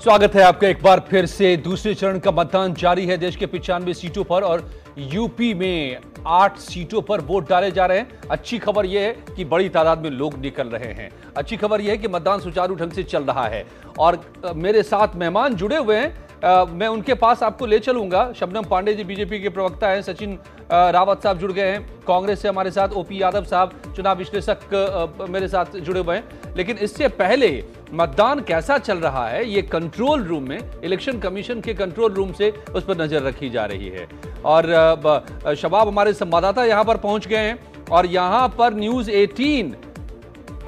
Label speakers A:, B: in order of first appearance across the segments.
A: स्वागत है आपका एक बार फिर से। दूसरे चरण का मतदान जारी है देश के 95 सीटों पर और यूपी में 8 सीटों पर वोट डाले जा रहे हैं। अच्छी खबर यह है कि बड़ी तादाद में लोग निकल रहे हैं। अच्छी खबर यह है कि मतदान सुचारू ढंग से चल रहा है और मेरे साथ मेहमान जुड़े हुए हैं। मैं उनके पास आपको ले चलूंगा। शबनम पांडे जी बीजेपी के प्रवक्ता हैं, सचिन रावत साहब जुड़ गए हैं, कांग्रेस से हमारे साथ ओपी यादव साहब चुनाव विश्लेषक मेरे साथ जुड़े हुए हैं। लेकिन इससे पहले मतदान कैसा चल रहा है ये कंट्रोल रूम में, इलेक्शन कमीशन के कंट्रोल रूम से उस पर नजर रखी जा रही है। और शबाब हमारे संवाददाता यहां पर पहुंच गए हैं और यहां पर न्यूज 18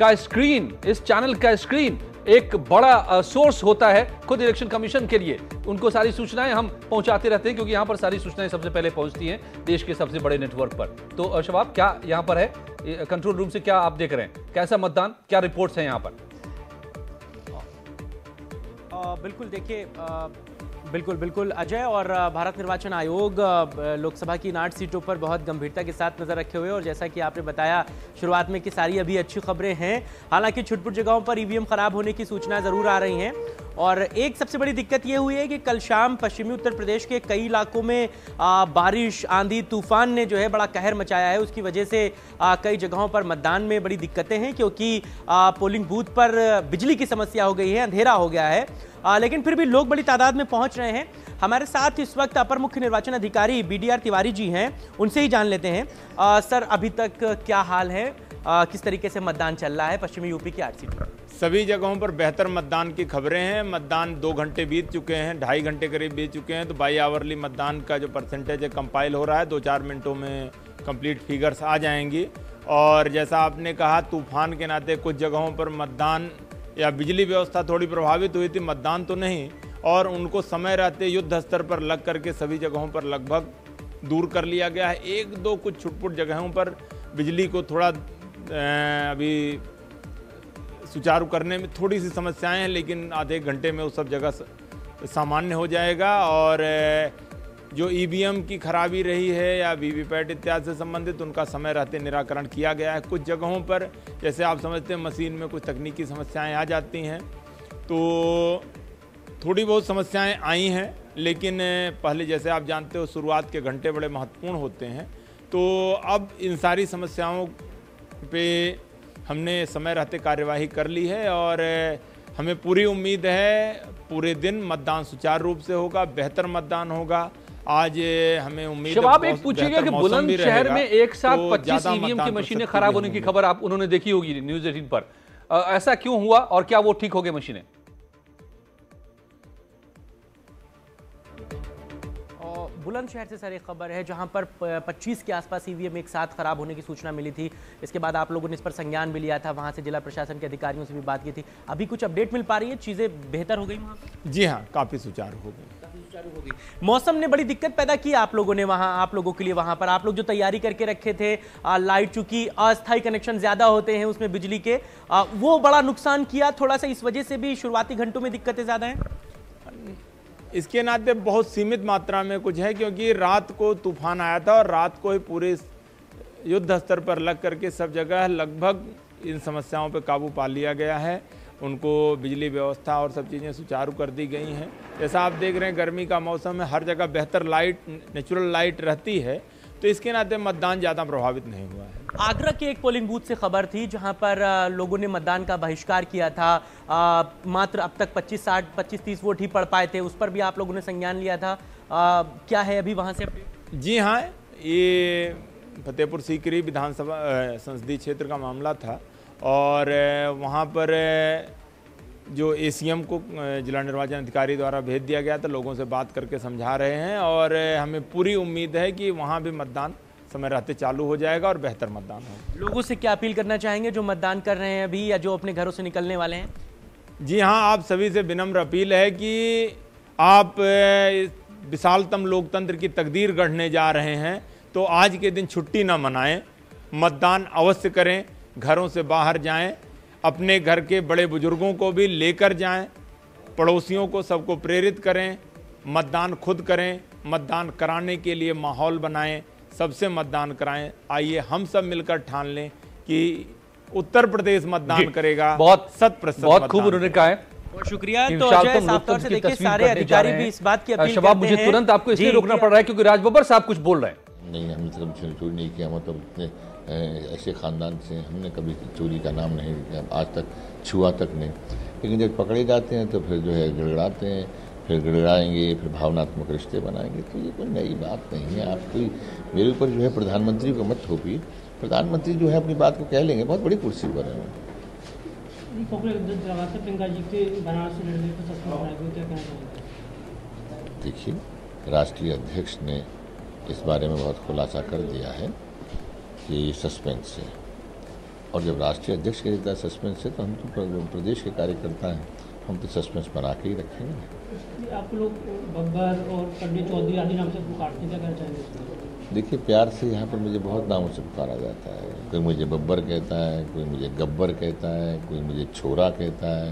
A: का स्क्रीन, इस चैनल का स्क्रीन एक बड़ा सोर्स होता है खुद इलेक्शन कमीशन के लिए। उनको सारी सूचनाएं हम पहुंचाते रहते हैं क्योंकि यहां पर सारी सूचनाएं सबसे पहले पहुंचती हैं देश के सबसे बड़े नेटवर्क पर। तो शबाब, क्या यहां पर है कंट्रोल रूम से, क्या आप देख रहे हैं, कैसा मतदान, क्या रिपोर्ट्स हैं यहां पर?
B: बिल्कुल, देखिए बिल्कुल अजय, और भारत निर्वाचन आयोग लोकसभा की इन 8 सीटों पर बहुत गंभीरता के साथ नजर रखे हुए, और जैसा कि आपने बताया शुरुआत में कि सारी अभी अच्छी खबरें हैं। हालांकि छुटपुट जगहों पर ईवीएम खराब होने की सूचना जरूर आ रही हैं। और एक सबसे बड़ी दिक्कत यह हुई है कि कल शाम पश्चिमी उत्तर प्रदेश के कई इलाकों में बारिश, आंधी, तूफान ने जो है बड़ा कहर मचाया है। उसकी वजह से कई जगहों पर मतदान में बड़ी दिक्कतें हैं क्योंकि पोलिंग बूथ पर बिजली की समस्या हो गई है, अंधेरा हो गया है। लेकिन फिर भी लोग बड़ी तादाद में पहुंच रहे हैं। हमारे साथ इस वक्त अपर मुख्य निर्वाचन अधिकारी BDR तिवारी जी हैं, उनसे ही जान लेते हैं। सर, अभी तक क्या हाल है, किस तरीके से मतदान चल रहा है पश्चिमी यूपी की 8 सीटों पर?
C: सभी जगहों पर बेहतर मतदान की खबरें हैं। मतदान 2 घंटे बीत चुके हैं, 2.5 घंटे करीब बीत चुके हैं। तो बाई आवरली मतदान का जो परसेंटेज है कंपाइल हो रहा है। 2-4 मिनटों में कंप्लीट फिगर्स आ जाएंगी। और जैसा आपने कहा, तूफान के नाते कुछ जगहों पर मतदान या बिजली व्यवस्था थोड़ी प्रभावित हुई थी, मतदान तो नहीं, और उनको समय रहते युद्ध स्तर पर लग करके सभी जगहों पर लगभग दूर कर लिया गया है। 1-2 कुछ छुटपुट जगहों पर बिजली को थोड़ा अभी सुचारू करने में थोड़ी सी समस्याएं हैं, लेकिन आधे घंटे में वो सब जगह सामान्य हो जाएगा। और जो ईवीएम की खराबी रही है या वीवीपैट इत्यादि से संबंधित, उनका समय रहते निराकरण किया गया है। कुछ जगहों पर जैसे आप समझते हैं मशीन में कुछ तकनीकी समस्याएं आ जाती हैं, तो थोड़ी बहुत समस्याएं आई हैं। लेकिन पहले जैसे आप जानते हो शुरुआत के घंटे बड़े महत्वपूर्ण होते हैं, तो अब इन सारी समस्याओं पे हमने समय रहते कार्यवाही कर ली है और हमें पूरी उम्मीद है पूरे दिन मतदान सुचारू रूप से होगा, बेहतर मतदान होगा। आज हमें उम्मीद है।
A: शबाब, एक पूछिएगा कि बुलंदशहर में एक साथ 25 ईवीएम की मशीनें खराब होने की खबर आप उन्होंने देखी होगी न्यूज 18 पर। ऐसा क्यों हुआ और क्या वो ठीक हो गई मशीनें?
B: बुलंदशहर से सर एक खबर है जहां पर 25 के आसपास ईवीएम एक साथ खराब होने की सूचना मिली थी। इसके बाद आप लोगों ने इस पर संज्ञान भी लिया था, वहां से जिला प्रशासन के अधिकारियों से भी बात की थी। अभी कुछ अपडेट मिल पा रही है, चीजें बेहतर हो गई वहां?
C: जी हाँ, काफी सुचारू हो गई।
B: मौसम ने बड़ी दिक्कत पैदा की आप लोगों ने वहां, आप लोगों के लिए वहां पर आप लोग जो तैयारी करके रखे थे, लाइट, चूंकि अस्थायी कनेक्शन ज्यादा होते हैं उसमें बिजली के, वो बड़ा नुकसान किया थोड़ा सा, इस वजह से भी शुरुआती घंटों में दिक्कतें ज्यादा हैं।
C: इसके नाते बहुत सीमित मात्रा में कुछ है क्योंकि रात को तूफान आया था और रात को ही पूरे युद्ध स्तर पर लग करके सब जगह लगभग इन समस्याओं पर काबू पा लिया गया है। उनको बिजली व्यवस्था और सब चीज़ें सुचारू कर दी गई हैं। जैसा आप देख रहे हैं गर्मी का मौसम है, हर जगह बेहतर लाइट, नेचुरल लाइट रहती है, तो इसके नाते मतदान ज़्यादा प्रभावित नहीं हुआ है।
B: आगरा के एक पोलिंग बूथ से खबर थी जहां पर लोगों ने मतदान का बहिष्कार किया था। मात्र अब तक 25-30 वोट ही पड़ पाए थे, उस पर भी आप लोगों ने संज्ञान लिया था। क्या है अभी वहां से? जी
C: हाँ, ये फतेहपुर सीकरी विधानसभा संसदीय क्षेत्र का मामला था और वहाँ पर जो ACM को जिला निर्वाचन अधिकारी द्वारा भेज दिया गया था, लोगों से बात करके समझा रहे हैं और हमें पूरी उम्मीद है कि वहाँ भी मतदान समय रहते चालू हो जाएगा और बेहतर मतदान होगा।
B: लोगों से क्या अपील करना चाहेंगे जो मतदान कर रहे हैं अभी या जो अपने घरों से निकलने वाले हैं?
C: जी हाँ, आप सभी से विनम्र अपील है कि आप विशालतम लोकतंत्र की तकदीर गढ़ने जा रहे हैं, तो आज के दिन छुट्टी ना मनाएं, मतदान अवश्य करें, घरों से बाहर जाएं, अपने घर के बड़े बुजुर्गों को भी लेकर जाएं, पड़ोसियों को सबको प्रेरित करें, मतदान खुद करें, मतदान कराने के लिए माहौल बनाएं, सबसे मतदान कराएं। आइए हम सब मिलकर ठान लें कि उत्तर प्रदेश मतदान करेगा,
A: बहुत
C: 100%
A: बहुत खूब उन्होंने कहा है।
B: बहुत शुक्रिया।
A: कि
B: तो
A: विशालतम
B: अजय, साफ
A: लोकतंत्र
B: तौर से
A: की
B: देखिए
A: तस्वीर
B: सारे
A: करने जा
B: अधिकारी
A: रहे
B: भी
A: हैं।
B: इस बात की अपील
A: शबाब,
B: करते
A: मुझे
B: हैं।
A: तुरंत आपको इसलिए
B: जी,
A: रोकना
B: जी।
A: पड़ रहा है क्योंकि राज बब्बर साहब कुछ बोल रहे हैं।
D: नहीं, हमने तो कभी चोरी नहीं किया, मतलब इतने ऐसे ख़ानदान से हमने कभी चोरी का नाम नहीं लिया, आज तक छुआ तक नहीं। लेकिन जब पकड़े जाते हैं तो फिर जो है गिड़गिड़ाते हैं, फिर गिड़गिड़ाएंगे, फिर भावनात्मक रिश्ते बनाएंगे। तो ये कोई नई बात नहीं है। आप कोई मेरे ऊपर जो है प्रधानमंत्री को मत थोपिए। प्रधानमंत्री जो है अपनी बात को कह लेंगे, बहुत बड़ी कुर्सी पर है।
E: प्रियंका जी के बनारस से लड़ने को सस्पेंड कराया गया, क्या कहना चाहेंगे?
D: देखिए, राष्ट्रीय अध्यक्ष ने इस बारे में बहुत खुलासा कर दिया है कि ये सस्पेंस है, और जब राष्ट्रीय अध्यक्ष कह देता है सस्पेंस है तो हम तो प्रदेश के कार्यकर्ता हैं, हम तो सस्पेंस बना के ही रखेंगे।
E: आपको लोग बब्बर और पंडित चौधरी आदि नाम से पुकारते हैं, क्या कहना चाहेंगे?
D: देखिए, प्यार से यहाँ पर मुझे बहुत नामों से पुकारा जाता है। कोई मुझे बब्बर कहता है, कोई मुझे गब्बर कहता है, कोई मुझे छोरा कहता है,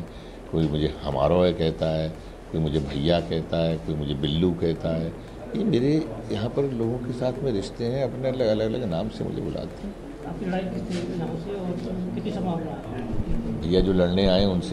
D: कोई मुझे हमारो है कहता है, कोई मुझे भैया कहता है, कोई मुझे बिल्लू कहता है। ये मेरे यहाँ पर लोगों के साथ में रिश्ते हैं, अपने अलग अलग नाम से मुझे बुलाते हैं।
E: आपकी लड़ाई किस नाम से और कितनी संभावना है?
D: भैया जो लड़ने आए उनसे